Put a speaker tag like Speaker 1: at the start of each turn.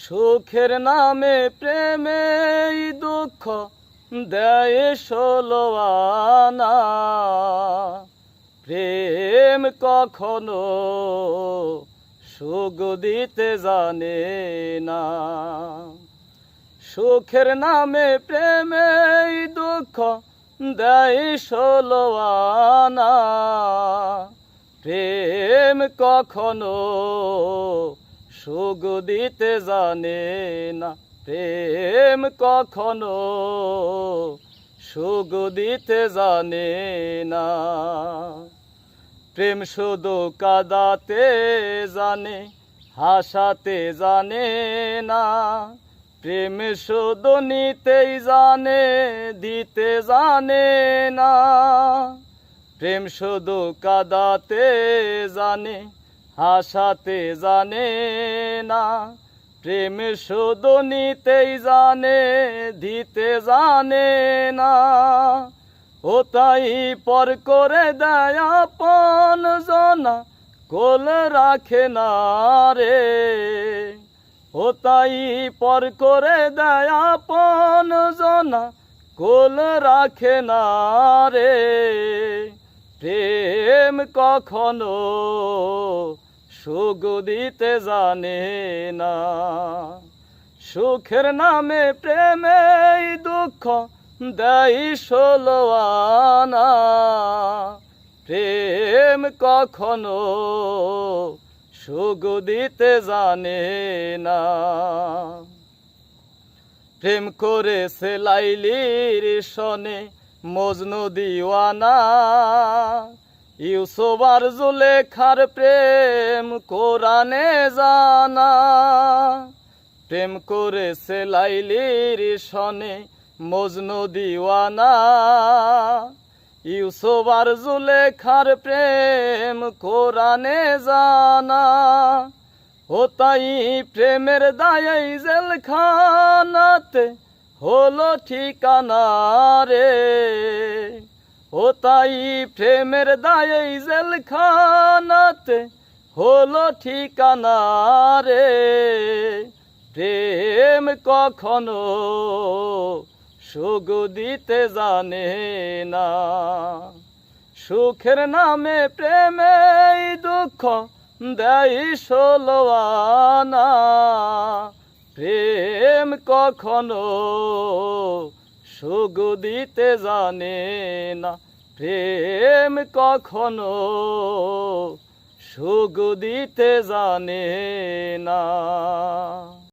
Speaker 1: সুখের নামে প্রেমে দুঃখ দেয় ষোলো আনা। প্রেম কখনো সুখ দিতে জানে না। সুখের নামে প্রেমে দুঃখ দেয় ষোলো আনা। প্রেম কখনো সুখ দিতে জানে না। প্রেম কখনো সুখ দিতে জানে না। প্রেম শুধু কাঁদাতে জানে, হাসাতে জানে না। প্রেম শুধু নিতেই জানে, দিতে জানে না। প্রেম শুধু কাঁদাতে জানে, হাসাতে জানে না। প্রেম শুধু নিতেই জানে, দিতে জানে না। ও তাই পর করে দেয় আপন জনা, কোল রাখে না রে। ও তাই পর করে দেয় আপন জনা, কোল রাখে না রে। প্রেম কখনো সুখ দিতে জানে না। সুখের নামে প্রেমে দুঃখ দেয় ষোলো আনা। প্রেম কখনো সুখ দিতে জানে না। প্রেম করেছে লাইলির সনে মজনু দিওয়ানা। ইউসুফ আর জুলেখার প্রেম কোরআনে জানা। প্রেম করেছে লাইলির সনে মজনু দিওয়ানা। ইউসুফ আর জুলেখার প্রেম কোরআনে জানা। ও তাই প্রেমের দায়ে জেলখানাতে হলো ঠিকানা রে। ও তাই প্রেমের দায়ে জেলখানাতে হলো ঠিকানা রে। প্রেম কখনো সুখ দিতে জানে না। সুখের নামে প্রেমে দুঃখ দেয় ষোলো আনা। প্রেম কখনো সুখ দিতে জানে না। প্রেম কখনো সুখ দিতে জানে না।